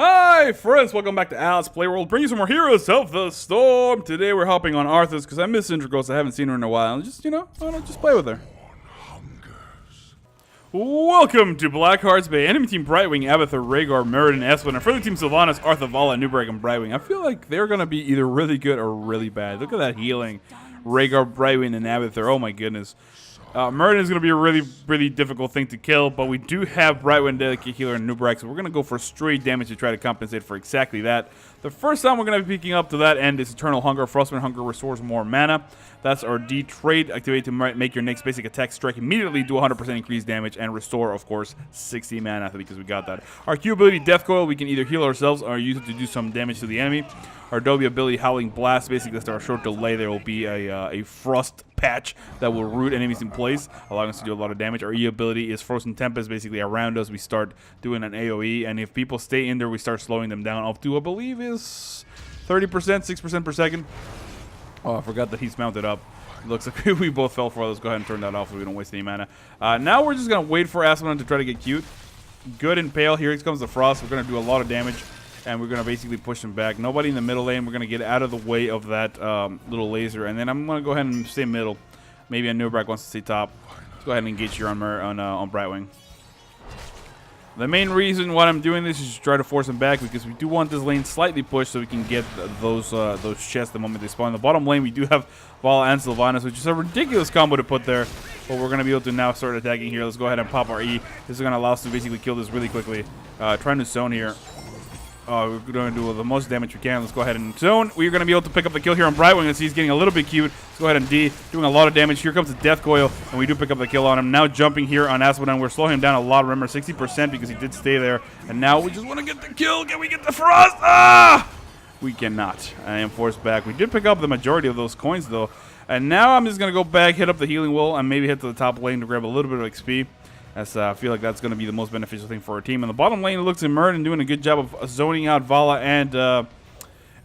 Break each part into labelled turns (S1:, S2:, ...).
S1: Hi friends, welcome back to Playworld, bringing you some more Heroes of the Storm. Today we're hopping on Arthas because I miss Sidnragosa. I haven't seen her in a while. And just, I want to just play with her. Welcome to Blackheart's Bay. Enemy team Brightwing, Abathur, Rhaegar, Meriden, Espen, and further team Sylvanas, Arthas, Vala, Newbreg, and Brightwing. I feel like they're going to be either really good or really bad. Look at that healing. Rhaegar, Brightwing, and Abathur. Oh my goodness. Meriden is going to be a really difficult thing to kill, but we do have Brightwing, Delicate Healer, and Newbreg, so we're going to go for straight damage to try to compensate for exactly that. The first time we're going to be picking up to that end is Eternal Hunger. Frostburn Hunger restores more mana. That's our D trait. Activate to make your next basic attack strike immediately, do 100% increased damage, and restore, of course, 60 mana because we got that. Our Q ability, Death Coil, we can either heal ourselves or use it to do some damage to the enemy. Our W ability, Howling Blast, basically that's our short delay. There will be a frost patch that will root enemies in place, allowing us to do a lot of damage. Our E ability is Frozen Tempest, basically around us we start doing an AoE, and if people stay in there, we start slowing them down up to, I believe, is 30%, 6% per second. Oh, I forgot that he's mounted up. It looks like we both fell for it. Let's go ahead and turn that off so we don't waste any mana. Now we're just going to wait for Asmodon to try to get cute. Good and pale. Here comes the Frost. We're going to do a lot of damage, and we're going to basically push him back. Nobody in the middle lane. We're going to get out of the way of that little laser, and then I'm going to go ahead and stay middle. Maybe a Newbreg wants to stay top. Let's go ahead and engage here on Brightwing. The main reason why I'm doing this is to try to force him back because we do want this lane slightly pushed so we can get those chests the moment they spawn. In the bottom lane, we do have Vala and Sylvanas, which is a ridiculous combo to put there. But we're going to be able to now start attacking here. Let's go ahead and pop our E. This is going to allow us to basically kill this really quickly. Trying to zone here. We're going to do the most damage we can. Let's go ahead and zone. We're going to be able to pick up the kill here on Brightwing as he's getting a little bit cute. Let's go ahead and D, doing a lot of damage. Here comes the Death Coil, and we do pick up the kill on him. Now jumping here on Asmodon. We're slowing him down a lot. Remember, 60% because he did stay there. And now we just want to get the kill. Can we get the Frost? Ah! We cannot. I am forced back. We did pick up the majority of those coins, though. And now I'm just going to go back, hit up the healing wall, and maybe hit to the top lane to grab a little bit of XP. As I feel like that's going to be the most beneficial thing for our team. In the bottom lane, it looks like Meriden doing a good job of zoning out Vala and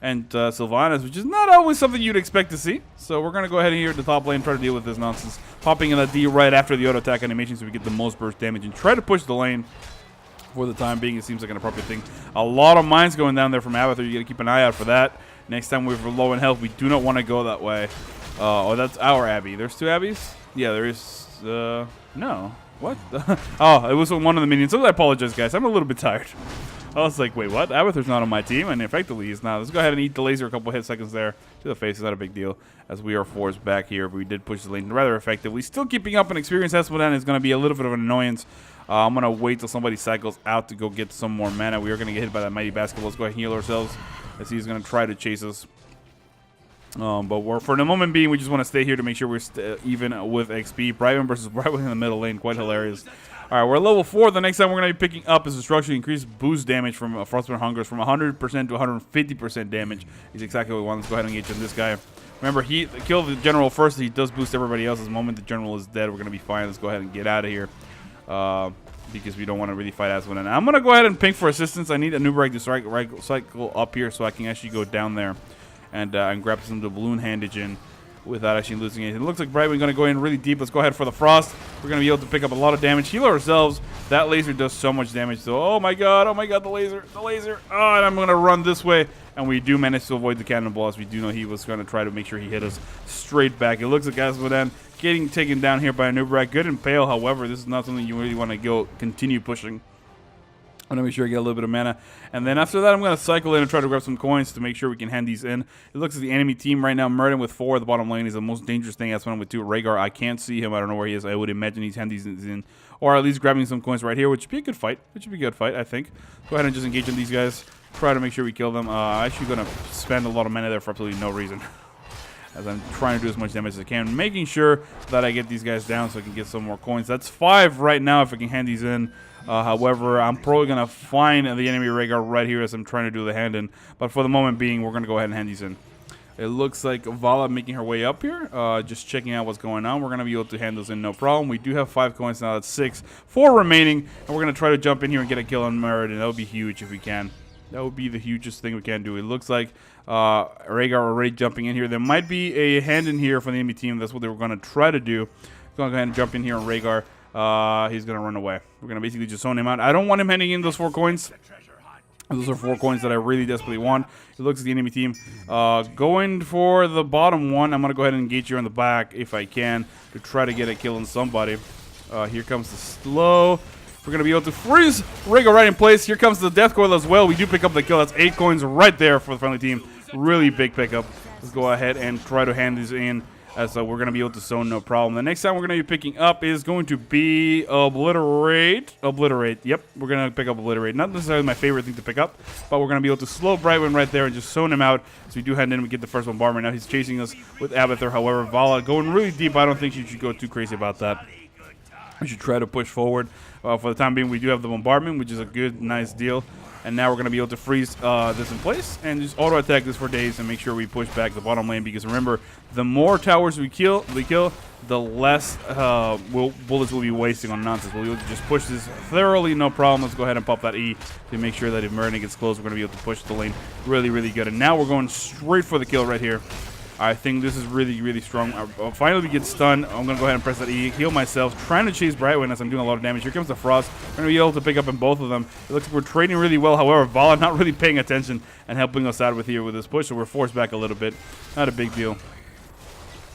S1: Sylvanas, which is not always something you'd expect to see. So we're going to go ahead here at the top lane and try to deal with this nonsense. Popping in the D right after the auto attack animation so we get the most burst damage and try to push the lane. For the time being, it seems like an appropriate thing. A lot of mines going down there from Abathur. You got to keep an eye out for that. Next time we're low in health, we do not want to go that way. Oh, that's our Abbey. There's two Abbeys? Yeah, there is. No. What? Oh, it was one of the minions. So I apologize, guys. I'm a little bit tired. I was like, wait, what? Abathur's not on my team, and effectively he's not. Let's go ahead and eat the laser a couple hit seconds there to the face. It's not a big deal, as we are forced back here. We did push the lane rather effectively. Still keeping up an experience. Asmodon is going to be a little bit of an annoyance. I'm going to wait till somebody cycles out to go get some more mana. We are going to get hit by that mighty basketball. Let's go ahead and heal ourselves, as he's going to try to chase us. But for the moment being, we just want to stay here to make sure we're even with XP. Brightwing versus Brightwing in the middle lane, quite hilarious. All right, we're at level 4. The next time we're going to be picking up is a structurally increased boost damage from Frostburn Hungers from 100% to 150% damage. Is exactly what we want. Let's go ahead and engage on this guy. Remember, he killed the general first. He does boost everybody else. The moment the general is dead, we're going to be fine. Let's go ahead and get out of here. Because we don't want to really fight Asmodon. I'm going to go ahead and ping for assistance. I need a Newbreg to cycle up here so I can actually go down there. And grab some doubloon handage in without actually losing anything. It looks like Brightwing going to go in really deep. Let's go ahead for the Frost. We're going to be able to pick up a lot of damage. Heal ourselves. That laser does so much damage. So, oh my god, the laser. Oh, and I'm going to run this way. And we do manage to avoid the cannonball, as we do know he was going to try to make sure he hit us straight back. It looks like Asmodon getting taken down here by a Newbreg. Good and pale, however, this is not something you really want to continue pushing. I'm going to make sure I get a little bit of mana. And then after that, I'm going to cycle in and try to grab some coins to make sure we can hand these in. It looks like the enemy team right now, Meriden with 4 at the bottom lane is the most dangerous thing. That's one with 2. Rhaegar, I can't see him. I don't know where he is. I would imagine he's handing these in. Or at least grabbing some coins right here, which would be a good fight. It should be a good fight, I think. Go ahead and just engage on these guys. Try to make sure we kill them. I'm actually going to spend a lot of mana there for absolutely no reason. As I'm trying to do as much damage as I can. Making sure that I get these guys down so I can get some more coins. That's 5 right now if I can hand these in. However, I'm probably going to find the enemy Rhaegar right here as I'm trying to do the hand in. But for the moment being, we're going to go ahead and hand these in. It looks like Vala making her way up here. Just checking out what's going on. We're going to be able to hand those in no problem. We do have 5 coins now. That's 6. 4 remaining. And we're going to try to jump in here and get a kill on Meriden. That would be huge if we can. That would be the hugest thing we can do. It looks like Rhaegar already jumping in here. There might be a hand in here for the enemy team. That's what they were going to try to do. Going to go ahead and jump in here on Rhaegar. He's going to run away. We're going to basically just zone him out. I don't want him handing in those 4 coins. Those are 4 coins that I really desperately want. It looks like the enemy team going for the bottom one. I'm going to go ahead and engage here on the back if I can to try to get a kill on somebody. Here comes the slow. We're going to be able to freeze Rhaegar right in place. Here comes the death coil as well. We do pick up the kill. That's 8 coins right there for the friendly team. Really big pickup. Let's go ahead and try to hand these in. As we're going to be able to zone no problem. The next time we're going to be picking up is going to be Obliterate. Obliterate. Yep, we're going to pick up Obliterate. Not necessarily my favorite thing to pick up, but we're going to be able to slow Brightwing right there and just zone him out. So we do hand in, we get the first bombardment. Now he's chasing us with Abathur. However, Vala going really deep. I don't think you should go too crazy about that. We should try to push forward. For the time being, we do have the bombardment, which is a good, nice deal. And now we're going to be able to freeze this in place and just auto-attack this for days and make sure we push back the bottom lane. Because remember, the more towers we kill, the less bullets will be wasting on nonsense. We'll be able to just push this thoroughly, no problem. Let's go ahead and pop that E to make sure that if Merlin gets close, we're going to be able to push the lane really, really good. And now we're going straight for the kill right here. I think this is really, really strong. Finally, we get stunned. I'm going to go ahead and press that E, heal myself, trying to chase Brightwing as I'm doing a lot of damage. Here comes the Frost. We're going to be able to pick up in both of them. It looks like we're trading really well. However, Vala not really paying attention and helping us out with this push, so we're forced back a little bit. Not a big deal.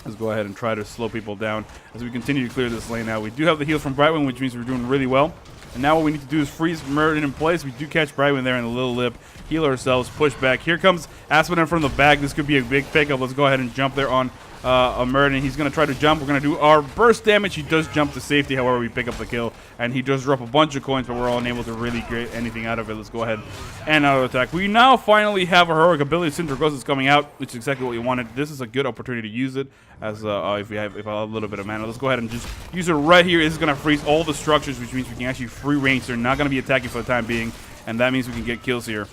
S1: Let's go ahead and try to slow people down as we continue to clear this lane out. We do have the heal from Brightwing, which means we're doing really well. And now what we need to do is freeze Merlin in place. We do catch Brightwing there in the little lip. Heal ourselves, push back. Here comes Aspen from the back. This could be a big pickup. Let's go ahead and jump there on Merlin. He's going to try to jump. We're going to do our burst damage. He does jump to safety. However, we pick up the kill. And he does drop a bunch of coins, but we're unable to really get anything out of it. Let's go ahead and auto-attack. We now finally have a heroic ability. Sidnragosa is coming out, which is exactly what we wanted. This is a good opportunity to use it as if I have a little bit of mana. Let's go ahead and just use it right here. This is going to freeze all the structures, which means we can actually free range. They're not going to be attacking for the time being, and that means we can get kills here.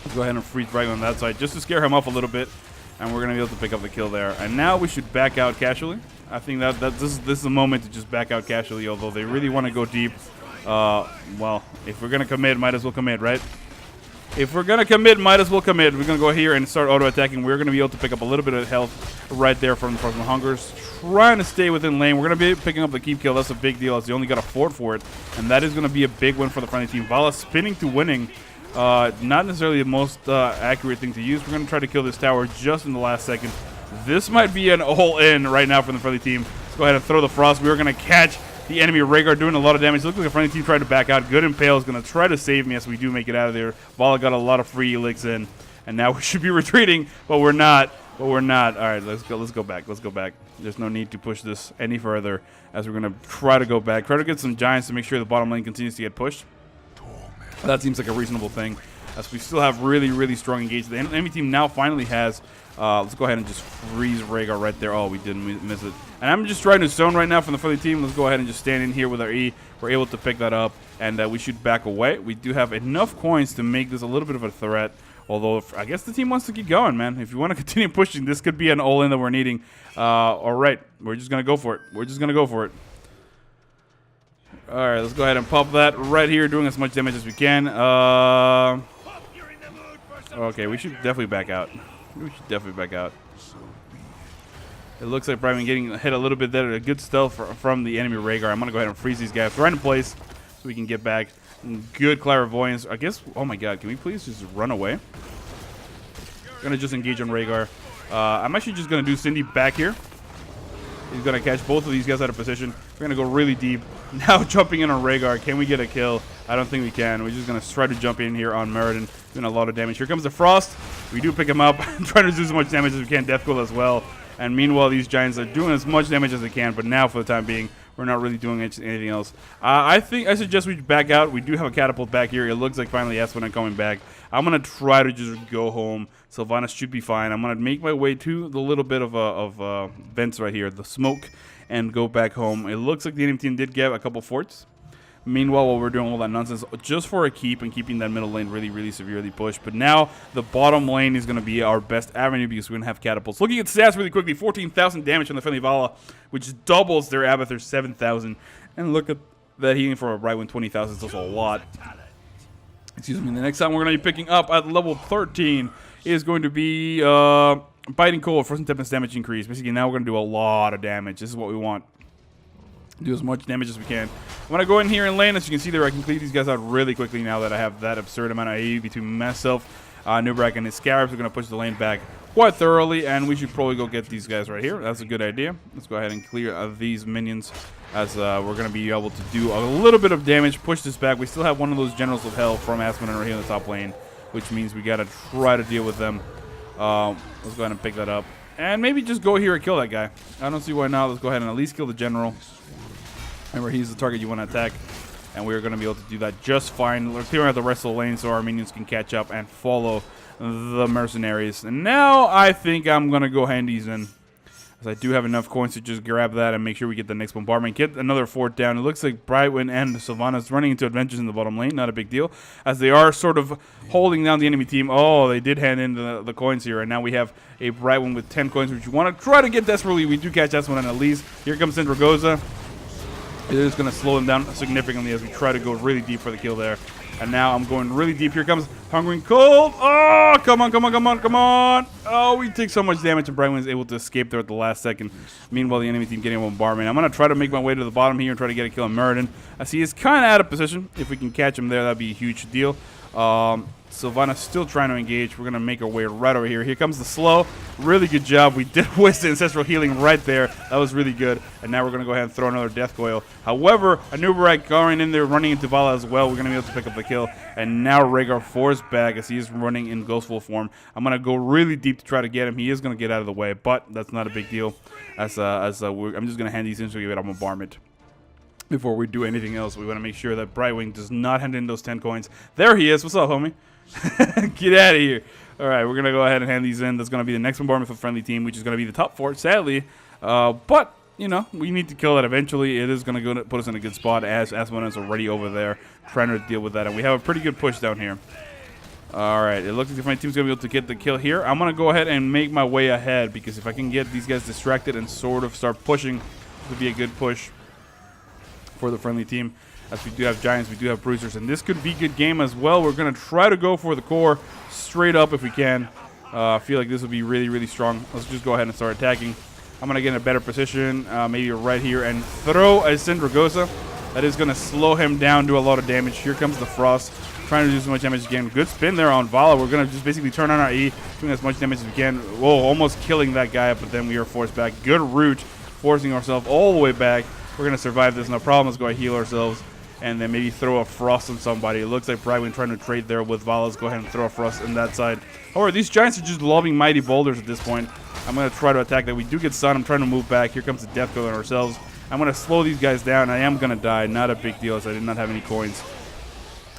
S1: Let's go ahead and freeze right on that side just to scare him off a little bit, and we're going to be able to pick up the kill there. And now we should back out casually. I think that this is the moment to just back out casually, although they really want to go deep. Well, if we're going to commit, might as well commit, right? If we're going to commit, might as well commit. We're going to go here and start auto-attacking. We're going to be able to pick up a little bit of health right there from the Hungers. Trying to stay within lane. We're going to be picking up the keep kill. That's a big deal as they only got a fort for it. And that is going to be a big win for the friendly team. Vala spinning to winning. Not necessarily the most accurate thing to use. We're going to try to kill this tower just in the last second. This might be an all-in right now from the friendly team. Let's go ahead and throw the Frost. We're going to catch the enemy Rhaegar doing a lot of damage. It looks like the friendly team tried to back out. Good Impale is going to try to save me as we do make it out of there. Vala got a lot of free elixirs in. And now we should be retreating, but we're not. All right, let's go back. There's no need to push this any further as we're going to try to go back. Try to get some giants to make sure the bottom lane continues to get pushed. That seems like a reasonable thing, as we still have really, really strong engagement. The enemy team now finally has. Let's go ahead and just freeze Rhaegar right there. Oh, we didn't miss it. And I'm just trying to zone right now from the friendly team. Let's go ahead and just stand in here with our E. We're able to pick that up, and we should back away. We do have enough coins to make this a little bit of a threat. Although, I guess the team wants to keep going, man. If you want to continue pushing, this could be an all-in that we're needing. All right, we're just going to go for it. All right, let's go ahead and pop that right here, doing as much damage as we can. Okay, we should definitely back out. It looks like Brightman getting hit a little bit there. A good stealth from the enemy Rhaegar. I'm going to go ahead and freeze these guys right in place so we can get back. Good clairvoyance. I guess, oh my god, can we please just run away? Going to just engage on Rhaegar. I'm actually just going to do Cindy back here. He's going to catch both of these guys out of position. We're going to go really deep. Now jumping in on Rhaegar. Can we get a kill? I don't think we can. We're just going to try to jump in here on Meriden. Doing a lot of damage. Here comes the Frost. We do pick him up. Trying to do as much damage as we can. Death Coil as well. And meanwhile, these giants are doing as much damage as they can. But now, for the time being, we're not really doing anything else. I suggest we back out. We do have a catapult back here. It looks like finally Espen coming back. I'm going to try to just go home. Sylvanas should be fine. I'm going to make my way to the little bit of vents right here, the smoke, and go back home. It looks like the enemy team did get a couple forts. Meanwhile, while we're doing all that nonsense, just for a keep and keeping that middle lane really, really severely pushed. But now the bottom lane is going to be our best avenue because we're going to have catapults. Looking at stats really quickly, 14,000 damage on the friendly Vala, which doubles their Abathur 7,000. And look at that healing from a Brightwing 20,000. It's also a lot. Excuse me. The next time we're going to be picking up at level 13 is going to be Biting Cold, first and 10% damage increase. Basically, now we're going to do a lot of damage. This is what we want. Do as much damage as we can. I'm going to go in here and lane. As you can see there, I can clear these guys out really quickly now that I have that absurd amount of AE between myself, Nubrak, and his Scarabs. We're going to push the lane back quite thoroughly, and we should probably go get these guys right here. That's a good idea. Let's go ahead and clear these minions, as we're going to be able to do a little bit of damage, push this back. We still have one of those Generals of Hell from Asmodon right here in the top lane, which means we got to try to deal with them. Let's go ahead and pick that up. And maybe just go here and kill that guy. I don't see why not. Let's go ahead and at least kill the General. Remember, he's the target you want to attack. And we're going to be able to do that just fine. We're clearing out the rest of the lane so our minions can catch up and follow the mercenaries. And now I think I'm going to go handies in, as I do have enough coins to just grab that and make sure we get the next bombardment. Get another fort down. It looks like Brightwind and Sylvanas running into adventures in the bottom lane. Not a big deal, as they are sort of holding down the enemy team. Oh, they did hand in the coins here, and now we have a Brightwind with 10 coins, which you want to try to get desperately. We do catch this one at least. Here comes Sidnragosa. It is going to slow him down significantly as we try to go really deep for the kill there. And now I'm going really deep. Here comes Hungry and Cold. Oh, come on, come on, come on, come on. Oh, we take so much damage, and Brightwind's able to escape there at the last second. Meanwhile, the enemy team getting a bombardment. I'm going to try to make my way to the bottom here and try to get a kill on Muradin, as he is kind of out of position. If we can catch him there, that'd be a huge deal. Sylvanas still trying to engage. We're going to make our way right over here. Here comes the slow. Really good job. We did waste the ancestral healing right there. That was really good. And now we're going to go ahead and throw another death coil. However, Anubarak going in there, running into Vala as well. We're going to be able to pick up the kill. And now Rhaegar force back as he is running in Ghostful form. I'm going to go really deep to try to get him. He is going to get out of the way, but that's not a big deal. I'm just going to hand these in so we get a bombardment. Before we do anything else, we want to make sure that Brightwing does not hand in those 10 coins. There he is. What's up, homie? Get out of here. All right, we're going to go ahead and hand these in. That's going to be the next bombardment for the friendly team, which is going to be the top fort, sadly. But, you know, we need to kill that eventually. It is going to put us in a good spot, as Asmodon is already over there trying to deal with that. And we have a pretty good push down here. All right, it looks like the friendly team's going to be able to get the kill here. I'm going to go ahead and make my way ahead, because if I can get these guys distracted and sort of start pushing, this would be a good push for the friendly team, as we do have Giants, we do have Bruisers, and this could be a good game as well. We're going to try to go for the core straight up if we can. I feel like this will be really, really strong. Let's just go ahead and start attacking. I'm going to get in a better position, maybe right here, and throw a Sidnragosa. That is going to slow him down, do a lot of damage. Here comes the Frost, trying to do as much damage as we can. Good spin there on Vala. We're going to just basically turn on our E, doing as much damage as we can. Whoa, almost killing that guy, but then we are forced back. Good route, forcing ourselves all the way back. We're going to survive this, no problem. Let's go ahead and heal ourselves, and then maybe throw a Frost on somebody. It looks like Brightwing trying to trade there with Vala. Let's go ahead and throw a Frost on that side. However, these Giants are just lobbing mighty boulders at this point. I'm going to try to attack that. We do get stunned. I'm trying to move back. Here comes the Death Coil on ourselves. I'm going to slow these guys down. I am going to die. Not a big deal, as I did not have any coins.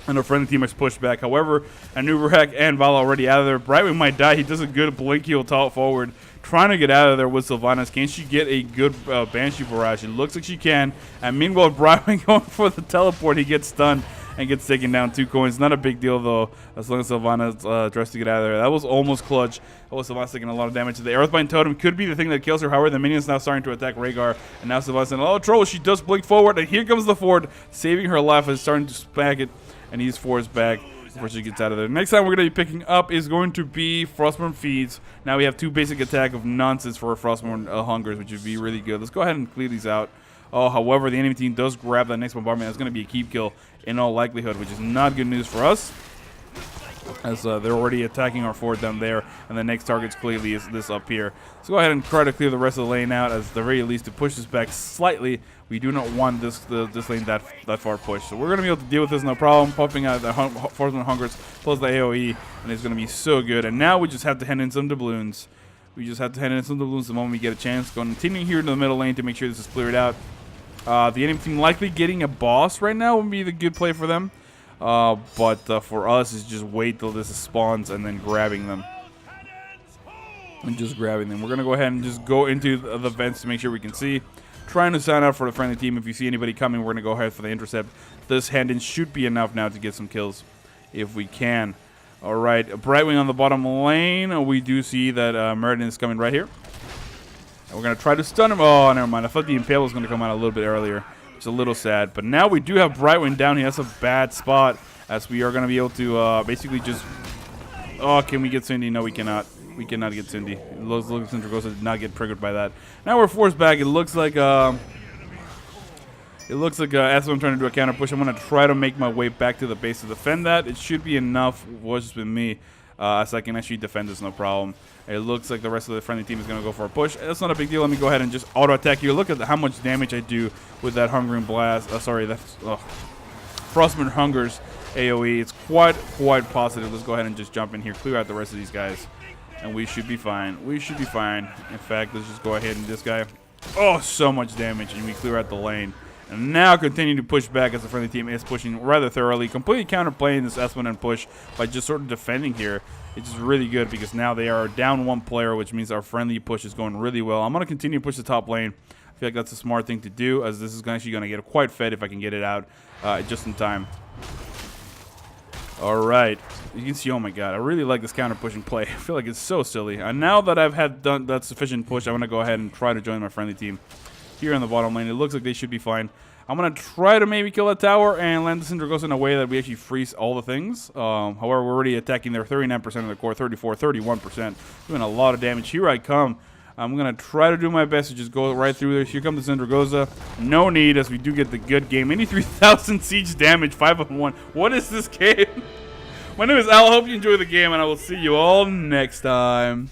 S1: And our friendly team has pushed back. However, Anubarak and Vala already out of there. Brightwing might die. He does a good blink heal top forward, trying to get out of there with Sylvanas. Can she get a good Banshee barrage? It looks like she can. And meanwhile, Brightwing going for the teleport. He gets stunned and gets taken down. 2 coins. Not a big deal, though, as long as Sylvanas dressed to get out of there. That was almost clutch. Oh, Sylvanas taking a lot of damage. The Earthbind Totem could be the thing that kills her. However, the minion's now starting to attack Rhaegar. And now Sylvanas saying, oh, troll. She does blink forward. And here comes the Ford, saving her life, is starting to smack it. And he's forced back before she gets out of there. Next time we're going to be picking up is going to be Frostborn Feeds. Now we have 2 basic attack of nonsense for Frostborn Hungers, which would be really good. Let's go ahead and clear these out. Oh, however, the enemy team does grab that next bombardment. That's going to be a keep kill in all likelihood, which is not good news for us, as they're already attacking our fort down there, and the next target's clearly is this up here. So go ahead and try to clear the rest of the lane out, as at the very least to push this back slightly. We do not want this lane that far pushed. So we're going to be able to deal with this no problem. Popping out the Frostborn Hungers plus the AoE, and it's going to be so good. And now we just have to hand in some doubloons. We just have to hand in some doubloons the moment we get a chance. Continuing here in the middle lane to make sure this is cleared out. The enemy team likely getting a boss right now would be the good play for them. But for us, is just wait till this spawns and then grabbing them. And just grabbing them. We're going to go ahead and just go into the vents to make sure we can see. Trying to sign up for the friendly team. If you see anybody coming, we're going to go ahead for the intercept. This hand-in should be enough now to get some kills if we can. All right, Brightwing on the bottom lane. We do see that Muradin is coming right here. And we're going to try to stun him. Oh, never mind. I thought the Impale was going to come out a little bit earlier. It's a little sad. But now we do have Brightwing down here. That's a bad spot, as we are going to be able to basically just... Oh, can we get Cindy? No, we cannot. We cannot get Cindy. It looks like Sidnragosa did not get triggered by that. Now we're forced back. It looks like It looks like as I'm trying to do a counter push, I'm going to try to make my way back to the base to defend that. It should be enough just with me, so I can actually defend this no problem. It looks like the rest of the friendly team is going to go for a push. That's not a big deal. Let me go ahead and just auto-attack here. Look at how much damage I do with that Hungering Blast. Sorry, that's Frostburn Hunger's AoE. It's quite positive. Let's go ahead and just jump in here, clear out the rest of these guys, and we should be fine. We should be fine. In fact, let's just go ahead and this guy. Oh, so much damage, and we clear out the lane. And now continue to push back as the friendly team is pushing rather thoroughly. Completely counterplaying this S1N push by just sort of defending here. It's just really good because now they are down one player, which means our friendly push is going really well. I'm going to continue to push the top lane. I feel like that's a smart thing to do, as this is actually going to get quite fed if I can get it out just in time. All right. You can see, oh my god, I really like this counter pushing play. I feel like it's so silly. And now that I've done that sufficient push, I'm going to go ahead and try to join my friendly team here in the bottom lane. It looks like they should be fine. I'm going to try to maybe kill that tower and land the Sidnragosa in a way that we actually freeze all the things. However, we're already attacking their 39% of the core, 34, 31%. Doing a lot of damage. Here I come. I'm going to try to do my best to just go right through this. Here comes the Sidnragosa. No need, as we do get the good game. 83,000 siege damage, 5-1. What is this game? My name is Al. I hope you enjoy the game, and I will see you all next time.